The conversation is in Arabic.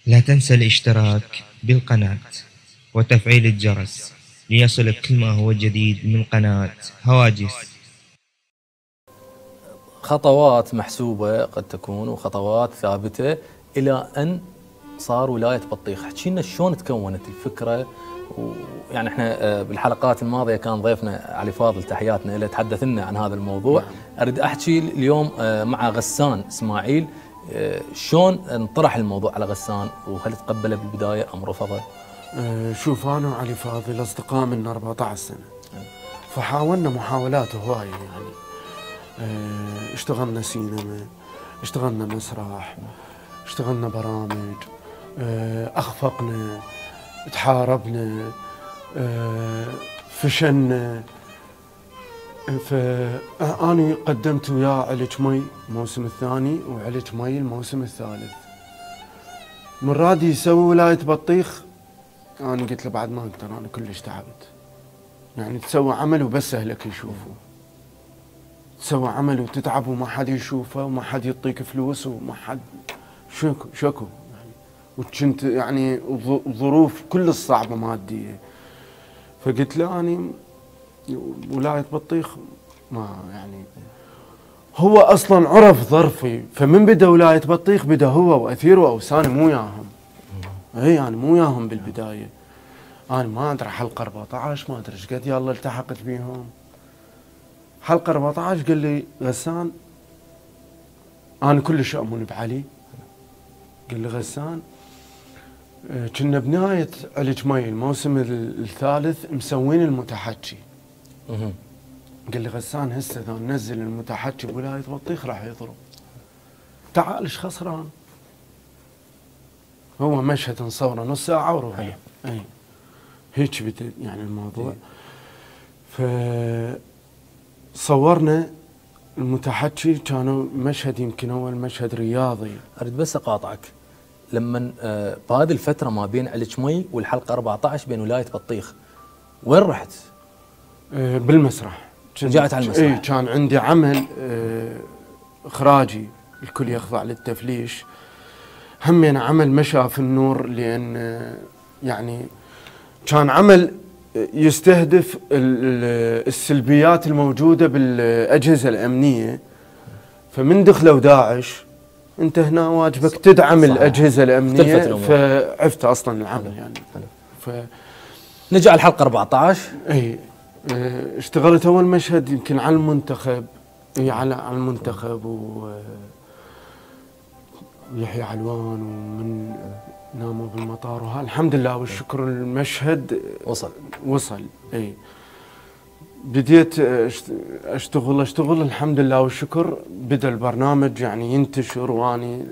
لا تنسى الاشتراك بالقناة وتفعيل الجرس ليصلك كل ما هو جديد من قناة هواجس. خطوات محسوبة قد تكون وخطوات ثابتة إلى أن صار ولاية بطيخ. احكي لنا شلون تكونت الفكرة. ويعني احنا بالحلقات الماضية كان ضيفنا علي فاضل، تحياتنا له، تحدث لنا عن هذا الموضوع. أريد أحكي اليوم مع غسان إسماعيل شلون انطرح الموضوع على غسان، وهل تقبله بالبداية أم رفضه؟ شوف، أنا وعلي فاضل أصدقاء من 14 سنة، فحاولنا محاولات هواية يعني. اشتغلنا سينما، اشتغلنا مسرح، اشتغلنا برامج، أخفقنا، تحاربنا، فشلنا. فأنا قدمت وياه علج مي الموسم الثاني وعلج مي الموسم الثالث. من راد يسوي ولاية بطيخ، أنا قلت له بعد ما أقدر، أنا كلش تعبت. يعني تسوي عمل وبس أهلك يشوفوا، تسوي عمل وتتعب وما حد يشوفه وما حد يعطيك فلوس وما حد شكو يعني. وكنت يعني ظروف كل الصعبة مادية. فقلت له أنا ولاية بطيخ ما يعني، هو أصلا عرف ظرفي، فمن بدا ولاية بطيخ بدا هو وأثير وأوساني مو ياهم. اي يعني مو ياهم بالبداية. أنا ما أدري حلقة 14 ما أدري ايش قد يلا التحقت بيهم. حلقة 14 قال لي غسان، أنا كلش أؤمن بعلي، قال لي غسان كنا بنهاية علج مي الموسم الثالث مسوين المتحكي. قال لي غسان هسه اذا ننزل المتحكي بولاية بطيخ راح يضرب، تعال ايش خسران؟ هو مشهد نصوره نص ساعة وروح. اي هيك بدا يعني الموضوع. فصورنا المتحكي، كانوا مشهد يمكن اول مشهد رياضي. اريد بس اقاطعك، لما بهذه الفترة ما بين علج مي والحلقة 14 بين ولاية بطيخ، وين رحت؟ بالمسرح. رجعت على المسرح. اي كان عندي عمل اخراجي الكل يخضع للتفليش، همين عمل مشاف النور، لان يعني كان عمل يستهدف السلبيات الموجودة بالأجهزة الأمنية. فمن دخلوا داعش انت هنا واجبك تدعم صحيح. الأجهزة الأمنية، فعفت اصلا العمل يعني. نرجع الحلقة 14. اي اشتغلت اول مشهد يمكن على المنتخب، على المنتخب ويحيى علوان ومن ناموا بالمطار الحمد لله والشكر المشهد وصل. اي بديت اشتغل الحمد لله والشكر، بدا البرنامج يعني ينتشر، واني